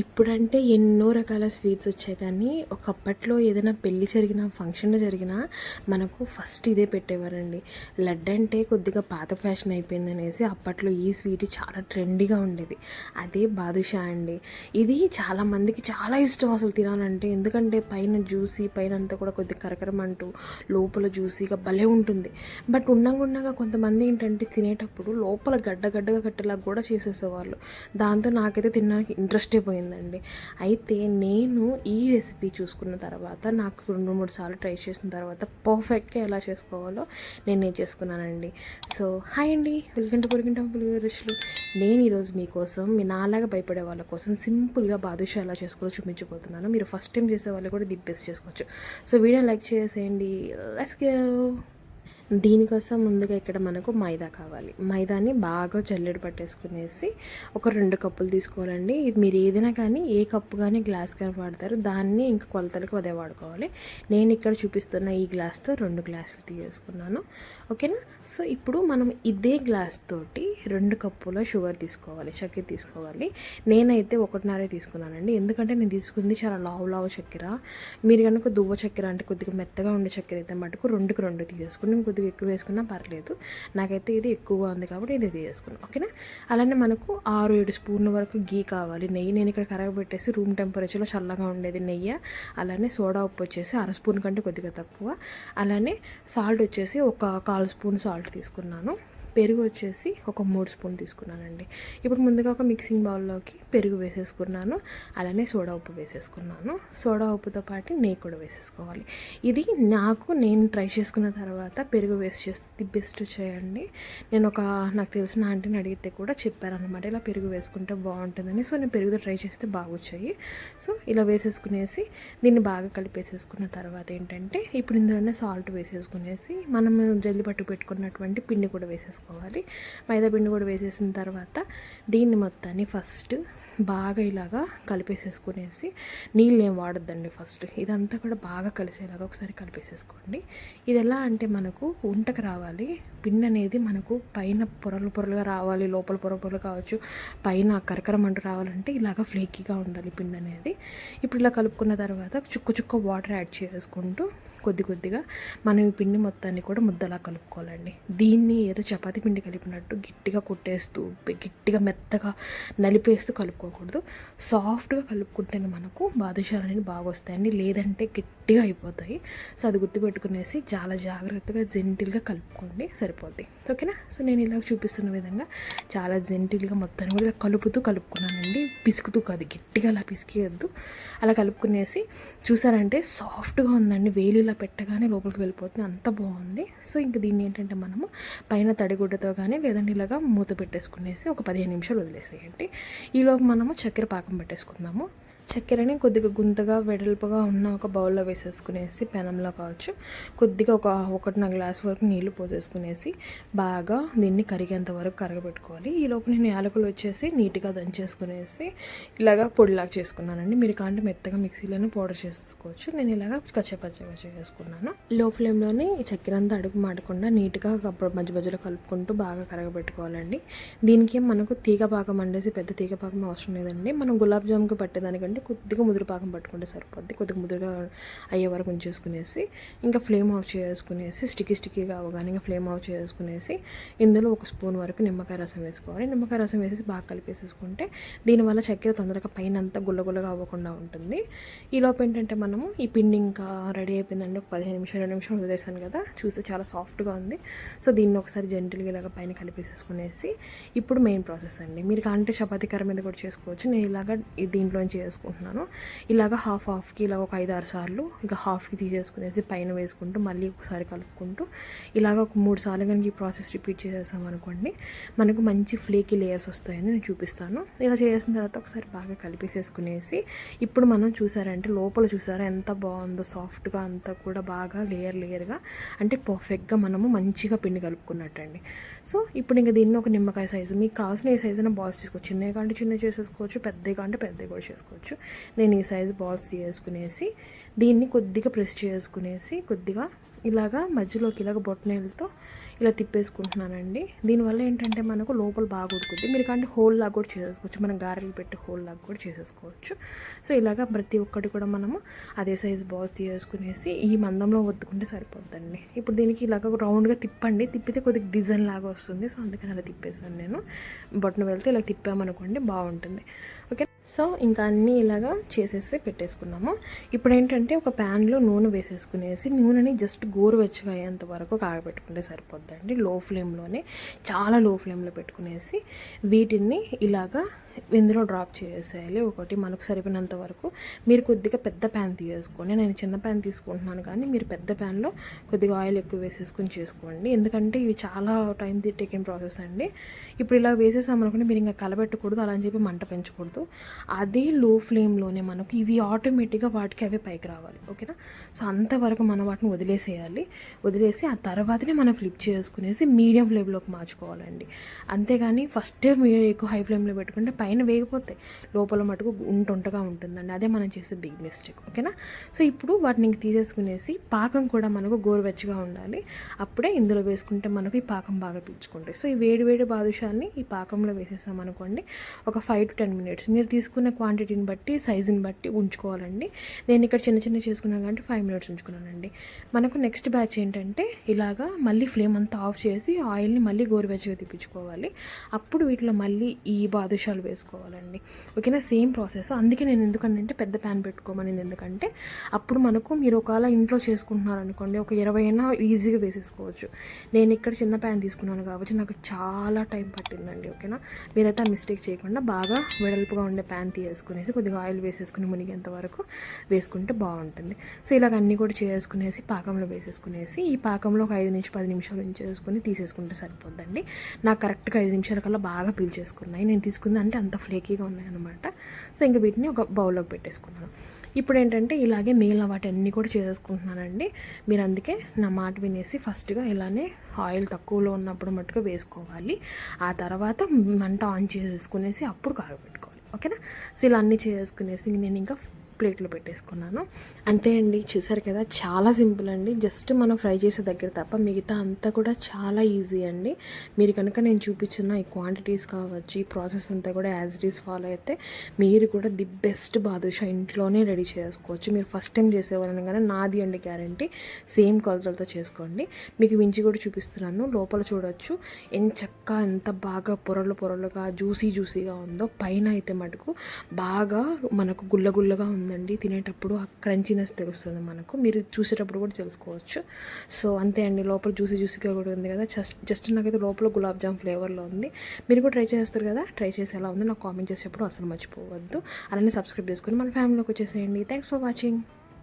ఇప్పుడంటే ఎన్నో రకాల స్వీట్స్ వచ్చాయి, కానీ ఒకప్పట్లో ఏదైనా పెళ్ళి జరిగినా ఫంక్షన్ జరిగినా మనకు ఫస్ట్ ఇదే పెట్టేవారండి. లడ్డు అంటే కొద్దిగా పాత ఫ్యాషన్ అయిపోయింది అనేసి అప్పట్లో ఈ స్వీట్ చాలా ట్రెండీగా ఉండేది. అదే బాదుషా అండి. ఇది చాలామందికి చాలా ఇష్టం అసలు తినాలంటే, ఎందుకంటే పైన జ్యూసీ, పైన అంతా కూడా కొద్దిగా కరకరమంటూ లోపల జ్యూసీగా భలే ఉంటుంది. బట్ ఉండగా కొంతమంది ఏంటంటే తినేటప్పుడు లోపల గడ్డగా కట్టేలాగా కూడా చేసేసేవాళ్ళు. దాంతో నాకైతే తినడానికి ఇంట్రెస్టే పోయింది. అయితే నేను ఈ రెసిపీ చూసుకున్న తర్వాత నాకు 2-3 సార్లు ట్రై చేసిన తర్వాత పర్ఫెక్ట్గా ఎలా చేసుకోవాలో నేను చేసుకున్నానండి. సో హాయ్ అండి, వెల్కమ్ టు పొరిగింటి పులిహోర రుచులు. నేను ఈరోజు మీకోసం మీ నాలాగా భయపడే వాళ్ళ కోసం సింపుల్గా బాదుషా ఎలా చేసుకోవాలో చూపించబోతున్నాను. మీరు ఫస్ట్ టైం చేసే వాళ్ళు కూడా ది బెస్ట్ చేసుకోవచ్చు. సో వీడియో లైక్ చేసేయండి. Let's go. దీనికోసం ముందుగా ఇక్కడ మనకు మైదా కావాలి. మైదాని బాగా జల్లెడ పట్టేసుకునేసి ఒక 2 కప్పులు తీసుకోవాలండి. మీరు ఏదైనా కానీ ఏ కప్పు కానీ గ్లాస్ కానీ వాడతారు, దాన్ని ఇంకా కొలతలకు అదే వాడుకోవాలి. నేను ఇక్కడ చూపిస్తున్న ఈ గ్లాస్తో 2 గ్లాసులు తీసుకున్నాను. ఓకేనా. సో ఇప్పుడు మనం ఇదే గ్లాస్ తోటి 2 కప్పుల షుగర్ తీసుకోవాలి, చక్కెర తీసుకోవాలి. నేనైతే 1.5 తీసుకున్నానండి, ఎందుకంటే నేను తీసుకుంది చాలా లావు చక్కెర. మీరు కనుక దువ్వ చక్కెర అంటే కొద్దిగా మెత్తగా ఉండే చక్కెర అయితే మటుకు 2కి 2 తీసేసుకుని కొద్దిగా ఎక్కువ వేసుకున్నా పర్లేదు. నాకైతే ఇది ఎక్కువగా ఉంది కాబట్టి ఇది తీసుకున్నాను. ఓకేనా. అలానే మనకు 6-7 స్పూన్ల వరకు గీ కావాలి. నెయ్యి నేను ఇక్కడ కరగబెట్టేసి రూమ్ టెంపరేచర్లో చల్లగా ఉండేది నెయ్యి. అలానే సోడా ఉప్పు వచ్చేసి 1/2 స్పూన్ కంటే కొద్దిగా తక్కువ. అలానే సాల్ట్ వచ్చేసి ఒక 1/4 స్పూన్ సాల్ట్ తీసుకున్నాను. పెరుగు వచ్చేసి ఒక 3 స్పూన్ తీసుకున్నానండి. ఇప్పుడు ముందుగా ఒక మిక్సింగ్ బౌల్లోకి పెరుగు వేసేసుకున్నాను. అలానే సోడా ఉప్పు వేసేసుకున్నాను. సోడా ఉప్పుతో పాటు నెయ్యి కూడా వేసేసుకోవాలి. ఇది నేను ట్రై చేసుకున్న తర్వాత పెరుగు వేస్ట్ చేస్తే బెస్ట్ చేయండి. నాకు తెలిసిన ఆంటీని అడిగితే కూడా చెప్పారనమాట, ఇలా పెరుగు వేసుకుంటే బాగుంటుందని. సో నేను పెరుగుతో ట్రై చేస్తే బాగా వచ్చాయి. సో ఇలా వేసేసుకునేసి దీన్ని బాగా కలిపేసేసుకున్న తర్వాత ఏంటంటే ఇప్పుడు ఇందులోనే సాల్ట్ వేసేసుకునేసి మనం జల్లి పట్టు పెట్టుకున్నటువంటి పిండి కూడా వేసేసుకోవాలి. మైదా పిండి కూడా వేసేసిన తర్వాత దీన్ని మొత్తాన్ని ఫస్ట్ బాగా ఇలాగా కలిపేసేసుకునేసి, నీళ్ళు ఏం వాడొద్దండి. ఫస్ట్ ఇదంతా కూడా బాగా కలిసేలాగా ఒకసారి కలిపేసేసుకోండి. ఇది ఎలా అంటే మనకు వంటకు రావాలి, పిండి అనేది మనకు పైన పొరలుగా రావాలి, లోపల పొరలు కావచ్చు, పైన కరకరం అంటూ రావాలంటే ఇలాగ ఫ్లేకీగా ఉండాలి పిండి అనేది. ఇప్పుడు ఇలా కలుపుకున్న తర్వాత చుక్క వాటర్ యాడ్ చేసుకుంటూ కొద్దిగా మనం ఈ పిండి మొత్తాన్ని కూడా ముద్దలా కలుపుకోవాలండి. దీన్ని ఏదో చపాతీ పిండి కలిపినట్టు గట్టిగా కొట్టేస్తూ గట్టిగా మెత్తగా నలిపేస్తూ కలుపుకోకూడదు. సాఫ్ట్గా కలుపుకుంటేనే మనకు బాదుషాలు అనేవి బాగా వస్తాయండి, లేదంటే గట్టిగా అయిపోతాయి. సో అది గుర్తుపెట్టుకునేసి చాలా జాగ్రత్తగా జెంటిల్గా కలుపుకోండి, సరిపోద్ది. ఓకేనా. సో నేను ఇలా చూపిస్తున్న విధంగా చాలా జెంటిల్గా మొత్తాన్ని కూడా కలుపుకున్నానండి. పిసుకుతూ కాదు, గట్టిగా అలా పిసికేయద్దు. అలా కలుపుకునేసి చూసారంటే సాఫ్ట్గా ఉందండి. వేలు ఇలా పెట్టగానే లోపలికి వెళ్ళిపోతుంది, అంత బాగుంది. సో ఇంకా దీన్ని ఏంటంటే మనము పైన తడిగుడ్డతో కానీ లేదంటే ఇలాగా మూత పెట్టేసుకునేసి ఒక 15 నిమిషాలు వదిలేసేయండి. ఈలోపు మనము చక్కెర పాకం పెట్టేసుకుందాము. చక్కెరని కొద్దిగా గుంతగా వెడల్పుగా ఉన్న ఒక బౌల్లో వేసేసుకునేసి పెనంలో కావచ్చు కొద్దిగా ఒక 1.5 గ్లాస్ వరకు నీళ్లు పోసేసుకునేసి బాగా దీన్ని కరిగేంత వరకు కరగబెట్టుకోవాలి. ఈ లోపు నేను యాలకులు వచ్చేసి నీట్గా దంచేసుకునేసి ఇలాగా పొడిలాగా చేసుకున్నానండి. మీరు కాంటే మెత్తగా మిక్సీలోనే పౌడర్ చేసుకోవచ్చు. నేను ఇలాగా కచ్చపచ్చగా చేసుకున్నాను. లో ఫ్లేమ్లోనే ఈ చక్కెర అంతా అడుగు మాడకుండా నీట్గా మధ్యలో కలుపుకుంటూ బాగా కరగబెట్టుకోవాలండి. దీనికి మనకు తీగ పాకం అండేసి పెద్ద తీగ పాకం అవసరం లేదండి. మనం గులాబ్ జామ్కి పట్టేదానికంటే కొద్దిగా ముదురు పాకం పట్టుకుంటే సరిపోద్ది. కొద్దిగా ముదురుగా అయ్యే వరకు ఉంచేసుకునేసి ఇంకా ఫ్లేమ్ ఆఫ్ చేసుకునేసి స్టిక్కీగా అవగానే ఇంకా ఫ్లేమ్ ఆఫ్ చేసుకునేసి ఇందులో 1 స్పూన్ వరకు నిమ్మకాయ రసం వేసుకోవాలి. నిమ్మకాయ రసం వేసి బాగా కలిపేసేసుకుంటే దీనివల్ల చక్కెర తొందరగా పైన అంతా గుల్లగా అవ్వకుండా ఉంటుంది. ఈ లోపు ఏంటంటే మనము ఈ పిండి ఇంకా రెడీ అయిపోయిందండి. ఒక 15 నిమిషాలు వదిలేసాను కదా, చూస్తే చాలా సాఫ్ట్గా ఉంది. సో దీన్ని ఒకసారి జెంటిల్గా ఇలాగ పైన కలిపేసేసుకునేసి ఇప్పుడు మెయిన్ ప్రాసెస్ అండి. మీరు కాంటే చపాతీ కర్ర మీద కూడా చేసుకోవచ్చు. నేను ఇలాగ దీంట్లో చేసుకుంటున్నాను. ఇలాగ హాఫ్కి ఇలా ఒక 5-6 సార్లు ఇక హాఫ్కి తీసేసుకునేసి పైన వేసుకుంటూ మళ్ళీ ఒకసారి కలుపుకుంటూ ఇలాగ ఒక 3 సార్లు కనుక ఈ ప్రాసెస్ రిపీట్ చేసేసాం అనుకోండి, మనకు మంచి ఫ్లేకీ లేయర్స్ వస్తాయని నేను చూపిస్తాను. ఇలా చేసిన తర్వాత ఒకసారి బాగా కలిపేసేసుకునేసి ఇప్పుడు మనం చూసారంటే లోపల చూసారా ఎంత బాగుందో, సాఫ్ట్గా అంతా కూడా బాగా లేయర్గా అంటే పర్ఫెక్ట్గా మనము మంచిగా పిండి కలుపుకున్నట్టండి. సో ఇప్పుడు ఇంకా దీన్ని ఒక నిమ్మకాయ సైజు మీకు కావాల్సిన ఏ సైజున బాల్స్ తీసుకోవచ్చు. చిన్నవి కంటే చిన్నవి చేసేసుకోవచ్చు, పెద్దవి కంటే పెద్దవి కూడా చేసుకోవచ్చు. నేను ఈ సైజు బాల్స్ తీసుకునేసి దీన్ని కొద్దిగా ప్రెస్ చేసుకునేసి కొద్దిగా ఇలాగా మధ్యలోకి ఇలాగ బొట్టనేలతో ఇలా తిప్పేసుకుంటున్నానండి. దీనివల్ల ఏంటంటే మనకు లోపల బాగా ఉడుకుద్ది. మీరు కానీ హోల్ లాగా కూడా చేసేసుకోవచ్చు, మనం గారెలు పెట్టి హోల్ లాగా కూడా చేసేసుకోవచ్చు. సో ఇలాగ ప్రతి ఒక్కటి కూడా మనము అదే సైజ్ బాల్స్ తీసుకునేసి ఈ మందంలో ఒత్తుకుంటే సరిపోద్దండి. ఇప్పుడు దీనికి ఇలాగ రౌండ్గా తిప్పండి, తిప్పితే కొద్దిగా డిజైన్ లాగా వస్తుంది. సో అందుకని అలా తిప్పేసాను నేను. బొట్టన వెళ్తే ఇలా తిప్పామనుకోండి బాగుంటుంది. ఓకే, సో ఇంకా అన్నీ ఇలాగా చేసేసి పెట్టేసుకున్నాము. ఇప్పుడు ఏంటంటే ఒక ప్యాన్లో నూనె వేసేసుకునేసి నూనెని జస్ట్ గోరువెచ్చగా అయ్యేంత వరకు కాగబెట్టుకుంటే సరిపోద్దండి. లో ఫ్లేమ్లోనే, చాలా లో ఫ్లేమ్లో పెట్టుకునేసి వీటిని ఇలాగా ఇందులో డ్రాప్ చేసేయాలి. ఒకటి మనకు సరిపోయినంత వరకు. మీరు కొద్దిగా పెద్ద ప్యాన్ తీసేసుకోండి, నేను చిన్న ప్యాన్ తీసుకుంటున్నాను కానీ మీరు పెద్ద ప్యాన్లో కొద్దిగా ఆయిల్ ఎక్కువ వేసేసుకొని చేసుకోండి, ఎందుకంటే ఇవి చాలా టైం టేకింగ్ ప్రాసెస్ అండి. ఇప్పుడు ఇలా వేసేసామనుకోండి మీరు ఇంకా కలబెట్టకూడదు, అలా అని చెప్పి మంట పెంచకూడదు. అదే లో ఫ్లేమ్లోనే మనకు ఇవి ఆటోమేటిక్గా వాటికి అవే పైకి రావాలి. ఓకేనా, సో అంతవరకు మనం వాటిని వదిలేసేయాలి. వదిలేసి ఆ తర్వాతనే మనం ఫ్లిప్ చేసుకునేసి మీడియం ఫ్లేమ్లోకి మార్చుకోవాలండి. అంతేగాని ఫస్ట్ మీరు ఎక్కువ హై ఫ్లేమ్లో పెట్టుకుంటే పైన వేగిపోతాయి, లోపల మటుకు ఉంటుంటగా ఉంటుందండి. అదే మనం చేసే బిగ్ మిస్టేక్. ఓకేనా, సో ఇప్పుడు వాటిని ఇంక తీసేసుకునేసి పాకం కూడా మనకు గోరువెచ్చగా ఉండాలి. అప్పుడే ఇందులో వేసుకుంటే మనకు ఈ పాకం బాగా పీల్చుకుంటాయి. సో ఈ వేడి వేడి బాదుషాన్ని ఈ పాకంలో వేసేసామనుకోండి ఒక 5 to 10 minutes మీరు తీసుకున్న క్వాంటిటీని బట్టి, సైజుని బట్టి ఉంచుకోవాలండి. నేను ఇక్కడ చిన్న చిన్న చేసుకున్నాను కాబట్టి 5 minutes ఉంచుకున్నానండి. మనకు నెక్స్ట్ బ్యాచ్ ఏంటంటే ఇలాగా మళ్ళీ ఫ్లేమ్ అంతా ఆఫ్ చేసి ఆయిల్ని మళ్ళీ గోరువెచ్చగా తిప్పించుకోవాలి. అప్పుడు వీటిలో మళ్ళీ ఈ బాదుషాలు వేసుకోవాలండి. ఓకేనా, సేమ్ ప్రాసెస్. అందుకే నేను ఎందుకంటే పెద్ద ప్యాన్ పెట్టుకోమనింది, ఎందుకంటే అప్పుడు మనకు మీరు ఒకవేళ ఇంట్లో చేసుకుంటున్నారు అనుకోండి ఒక 20 అయినా ఈజీగా వేసేసుకోవచ్చు. నేను ఇక్కడ చిన్న ప్యాన్ తీసుకున్నాను కాబట్టి నాకు చాలా టైం పట్టిందండి. ఓకేనా, మీరైతే ఆ మిస్టేక్ చేయకుండా బాగా వెడల్పుగా ఉండే ప్యాన్ తీసేసుకునేసి కొద్దిగా ఆయిల్ వేసేసుకుని మునిగేంత వరకు వేసుకుంటే బాగుంటుంది. సో ఇలాగ అన్నీ కూడా చేసుకునేసి పాకంలో వేసేసుకునేసి ఈ పాకంలో ఒక 5 నుంచి 10 నిమిషాలు ఉంచేసుకుని తీసేసుకుంటే సరిపోద్దండి. నాకు కరెక్ట్గా 5 నిమిషాల కల్లా బాగా పీల్చేసుకున్నాయి. నేను తీసుకుంది అంటే అంత ఫ్లేకీగా ఉన్నాయన్నమాట. సో ఇంకా వీటిని ఒక బౌల్లోకి పెట్టేసుకున్నాను. ఇప్పుడు ఏంటంటే ఇలాగే మిగిలిన వాటి అన్నీ కూడా చేసేసుకుంటున్నానండి. మీరు అందుకే నా మాట వినేసి ఫస్ట్గా ఇలానే ఆయిల్ తక్కువలో ఉన్నప్పుడు మట్టుగా వేసుకోవాలి. ఆ తర్వాత మంట ఆన్ చేసేసుకునేసి అప్పుడు కాగబెట్టుకోవాలి. ఓకేనా, సో ఇలా అన్నీ చేసుకునేసి నేను ఇంకా ప్లేట్లో పెట్టేసుకున్నాను. అంతే అండి, చూసారు కదా, చాలా సింపుల్ అండి. జస్ట్ మనం ఫ్రై చేసే దగ్గర తప్ప మిగతా అంతా కూడా చాలా ఈజీ అండి. మీరు కనుక నేను చూపించిన ఈ క్వాంటిటీస్ కావచ్చు, ఈ ప్రాసెస్ అంతా కూడా యాజ్ ఇట్ ఈస్ ఫాలో అయితే మీరు కూడా ది బెస్ట్ బాదుషా ఇంట్లోనే రెడీ చేసుకోవచ్చు. మీరు ఫస్ట్ టైం చేసేవాళ్ళని కానీ నాది అండి గ్యారంటీ, సేమ్ కొలతలతో చేసుకోండి. మీకు వించి కూడా చూపిస్తున్నాను, లోపల చూడొచ్చు ఎంత బాగా పొరలుగా జ్యూసీగా ఉందో. పైన అయితే మటుకు బాగా మనకు గుల్లగా ఉందండి. తినేటప్పుడు ఆ క్రంచీనెస్ తెలుస్తుంది మనకు, మీరు చూసేటప్పుడు కూడా తెలుసుకోవచ్చు. సో అంతే అండి, లోపల జ్యూసీగా కూడా ఉంది కదా. జస్ట్ నాకైతే లోపల గులాబ్ జామ్ ఫ్లేవర్లో ఉంది. మీరు కూడా ట్రై చేస్తారు కదా, ట్రై చేసి ఎలా ఉందో నాకు కామెంట్ చేసేటప్పుడు అసలు మర్చిపోవద్దు. అలానే సబ్స్క్రైబ్ చేసుకొని మన ఫ్యామిలీలోకి వచ్చేసేయండి. Thanks for watching.